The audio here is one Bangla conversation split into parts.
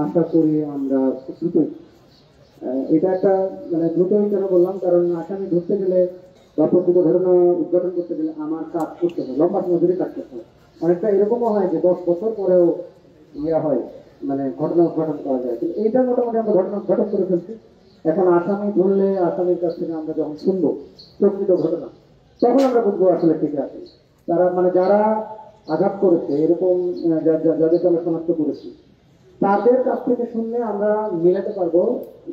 আশা করি আমরা দ্রুতই এটা একটা মানে দ্রুতই কেন বললাম, কারণ আসামি ধরতে গেলে বা প্রকৃত ঘটনা উদ্ঘাটন করতে গেলে আমার কাজ করতে হবে, লম্বা সময় ধরে কাজ করতে হবে। অনেকটা এরকমও হয় যে 10 বছর পরেও হয়, মানে ঘটনা উদ্ঘাটন করা যায়, কিন্তু এইটা মোটামুটি আমরা ঘটনা উদ্ঘাটন করে ফেলছি। এখন আসামি ধরলে আসামির কাছ থেকে আমরা যখন শুনবো প্রকৃত ঘটনা, তখন আমরা বুঝবো আসলে ঠিক আছে তারা মানে যারা আঘাত করেছে এরকম যাদেরকে আমরা শনাক্ত করেছি তাদের কাছ থেকে শুনলে আমরা মিলাতে পারবো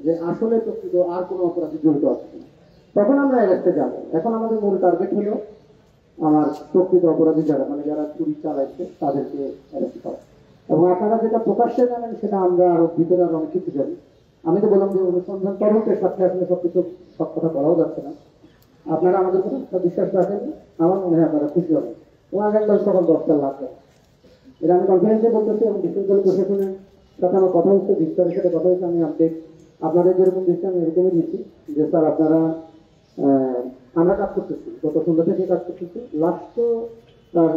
যে আসলে প্রকৃত আর কোনো অপরাধী জড়িত আছে কিনা, তখন আমরা অ্যারেস্টে যাবো। এখন আমাদের মূল টার্গেট হলো আমার প্রকৃত অপরাধী যারা মানে যারা চুরি চালাইছে তাদেরকে অ্যারেস্ট করা। এবং আপনারা যেটা প্রকাশ্যে জানেন সেটা আমরা আরো ভিতরে আরো অনেক কিছু জানি। আমি তো বললাম যে অনুসন্ধান তদন্তের সাথে আসলে সবকিছু সব কথা বলাও যাচ্ছে না। আপনারা আমাদের উপর একটা বিশ্বাস রাখেন, আমার মনে হয় আপনারা খুশি হবেন। এবং আগামীকাল সকাল 10টার লাগবে এটা আমি কনফিডেন্সে বলতেছি, এবং বিশ্ববিদ্যালয় প্রশাসনের সাথে আমার কথা হচ্ছে, বিস্তারের সাথে কথা হচ্ছে। আমি আপডেট আপনাদের যেরকম দিচ্ছি আমি এরকমই দিচ্ছি যে স্যার আপনারা আমরা কাজ করতেছি, গত সন্ধ্যা থেকে কাজ করতেছি। লাস্ট তো তার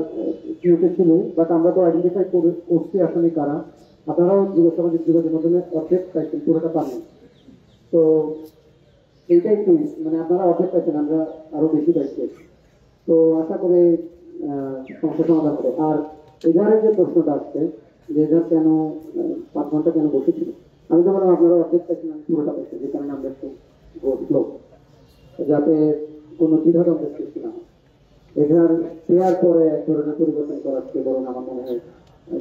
কিউতে ছিল, বাট আমরা তো আইডেন্টিফাই করছি আসামি কারা। আপনারাও সামাজিক যোগাযোগের মাধ্যমে অর্ধেক পাইছেন, পুরোটা পাননি। তো এইটাই একটু মানে আপনারা অর্ধেক পাইছেন, আমরা আরো বেশি পাইছি। তো আশা করে সমস্যা সমাধান হবে। আর এবারে যে প্রশ্নটা আসছে যে এবার কেন 5 ঘন্টা কেন বসেছিল, আমি তো বললাম আপনারা অর্ধেক পাইছেন, আমি পুরোটা পাইছি, যে কারণে আমরা একটু বসলো যাতে কোনো দ্বিধাদ্বন্দ্বের সৃষ্টি না হয়। এটার দেওয়ার পরে এক ধরনের পরিবর্তন করার চেয়ে বরং আমার মনে হয়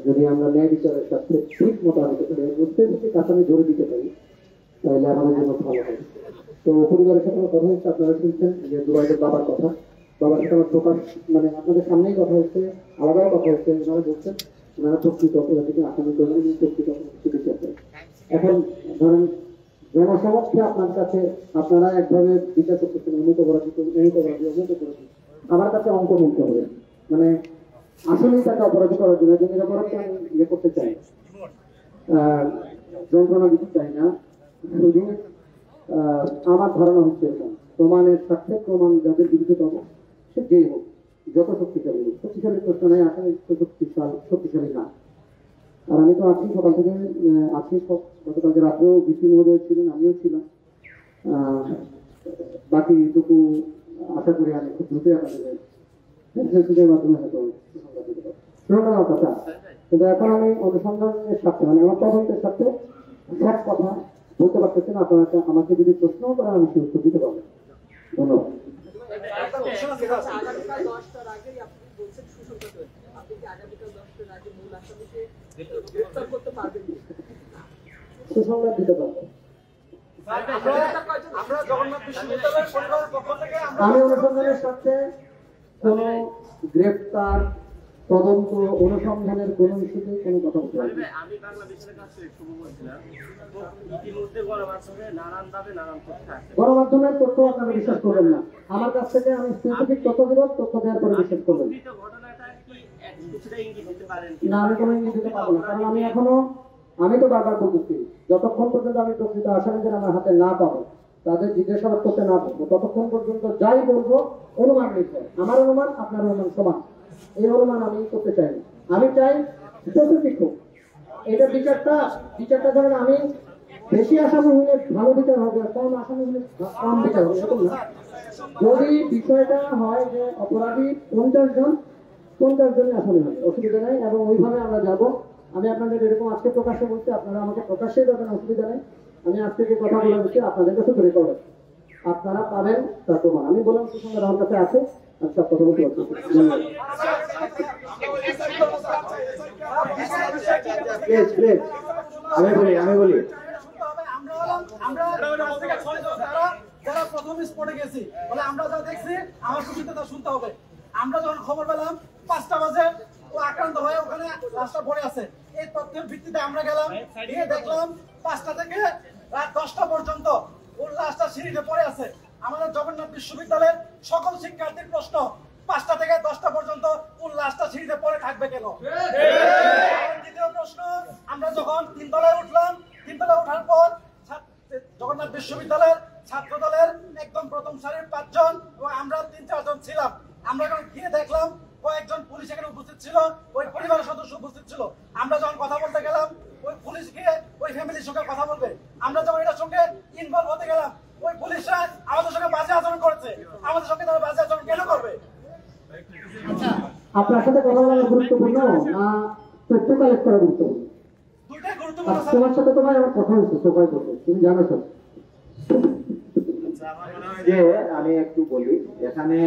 যদি আমরা ন্যায় বিচারের সাথে ঠিক মতো আনতে পারি, বুঝতে থেকে কাছামি ধরে দিতে পারি, তাহলে আমাদের জন্য ভালো হবে। তো পরিবারের সাথে আমার কথা হচ্ছে, আপনারা শুনছেন যে দুবাইয়ের বাবার কথা, বাবার সাথে আমার প্রকাশ মানে আপনাদের সামনেই কথা হচ্ছে, আলাদাও কথা হচ্ছে। ওনারা বলছেন ওনারা প্রকৃত অপরাধীকে আসামি করবেন, প্রকৃত অপরাধী আছে। এখন ধরেন জনসমক্ষে আপনার কাছে আপনারা একভাবে বিচার করতেছেন, অমুক অপরাধী অমুক অপরাধী অমুক অপরাধী, আমার কাছে অঙ্ক মিলতে হবে, মানে আসলেই তাকে অপরাধী করার জন্য যে নিরপরাধকে আমি ইয়ে করতে চাই, যন্ত্রণা দিতে চাই না। শুধু আমার ধারণা হচ্ছে এরকম, প্রমাণের সাথে প্রমাণ যাদের বিরুদ্ধে পাবো সে যেই হোক, যত শক্তিশালী হোক, শক্তিশালী প্রশ্ন নেই, আসলে শক্তিশালী না। আর আমি তো আছি সকাল থেকে আছি, গতকালকে রাত্রেও বিসি মহোদয় ছিলেন, আমিও ছিলাম। বাকিটুকু আশা করি আমি খুব দ্রুতই আপনাদের মাধ্যমে হয়তো শুরুটার কথা। কিন্তু এখন আমি অনুসন্ধানের সাথে মানে আমার তদন্তের সাথে সব কথা বলতে পারতেছি না। আপনারা আমাকে যদি প্রশ্ন করেন আমি সে উত্তর দিতে পারবো। ধন্যবাদ। সুসংবাদ দিতে পারবো। আমি অনুসন্ধানের সাথে কোন গ্রেফতার তদন্ত অনুসন্ধানের কোন ইস্যুতে কোনো কথা বলতে পারি। আমি বাংলাদেশের কাছে শুরু করেছিলাম, ইতিমধ্যে গণমাধ্যমে নানানভাবে নানান তথ্য আছে। গণমাধ্যমের তথ্য আপনারা বিশ্বাস করবেন না, আমার কাছ থেকে আমি স্পেসিফিক তথ্য দেব, তথ্য দেওয়ার পরে বিশ্বাস করবেন। ঘটনাটা কি কিছুটা ইঙ্গিত দিতে পারেন? না, আমি কোনো ইঙ্গিত দিতে পারবো না, কারণ আমি তো বারবার বলতেছি যতক্ষণ পর্যন্ত আমি প্রকৃত আসামিদের আমার হাতে না পাবো, তাদের জিজ্ঞাসাবাদ করতে না পারবো, ততক্ষণ পর্যন্ত যাই বলবো অনুমান নিতে। আমার অনুমান আপনার অনুমান সমান, এই অনুমান আমি করতে চাই না। আমি চাই স্পেসিফিক হোক এটা বিচারটা ধরেন আমি বেশি আসামি হলে ভালো বিচার হবে, কম আসামি হলে কম বিচার হবে, এরকম না। যদি বিষয়টা হয় যে অপরাধী 50 জনই আসামি হবে, অসুবিধা নেই, এবং ওইভাবে আমরা যাব। আমি আপনাদের এরকম আজকে প্রকাশ্যে বলছি, আপনারা আমাকে প্রকাশ্যে দেবেন, অসুবিধা নেই। আমি আজ থেকে কথা বলে দিচ্ছি, আপনাদের কাছে ধরে করবেন, আপনারা পাবেন তার প্রমাণ। আমি বললাম সুসংবাদ আমার কাছে আছে, আমি সব কথা বলতে পারছি। আমি বলি যারা প্রথম স্পটে গেছি বলে আমরা যা দেখছি আমার সুবিধা শুনতে হবে। আমরা যখন খবর পেলাম 5টা বাজে ও আক্রান্ত হয়ে ওখানে লাশটা পড়ে আছে, এই তথ্যের ভিত্তিতে আমরা গেলাম, গিয়ে দেখলাম 5টা থেকে রাত 10টা পর্যন্ত ওর লাশটা সিঁড়িতে পড়ে আছে। আমাদের জগন্নাথ বিশ্ববিদ্যালয়ের সকল শিক্ষার্থীর প্রশ্ন, 5টা থেকে 10টা পর্যন্ত ওর লাশটা সিঁড়িতে পড়ে থাকবে কেন? দ্বিতীয় প্রশ্ন, আমরা যখন 3 তলায় উঠলাম, 3 তলায় ওঠার পর জগন্নাথ বিশ্ববিদ্যালয়ের ছাত্র দলের একদম প্রথম সারির 5 জন এবং আমরা 3-4 জন ছিলাম। আমরা যখন গিয়ে দেখলাম কয়েকজন পুলিশ এখানে উপস্থিত ছিল, ওই পরিবারের সদস্য উপস্থিত ছিল। আমরা যখন কথা বলতে গেলাম, ওই পুলিশ গিয়ে ওই ফ্যামিলির সঙ্গে কথা বলবে। আমরা যখন এটার সঙ্গে ইনভলভ হতে গেলাম, ওই পুলিশরা আমাদের সঙ্গে বাজে আচরণ করেছে। আমাদের সঙ্গে তারা বাজে আচরণ কেন করবে? আপনার সাথে কথা বলা গুরুত্বপূর্ণ না তথ্য কালেক্ট করা গুরুত্বপূর্ণ? দুইটাই গুরুত্বপূর্ণ আর স্যার। তোমার সাথে তোমার আমার কথা হয়েছে সবাই করতে, তুমি জানো তো। আচ্ছা, আমার মনে হয় যে আমি একটু বলি, এখানে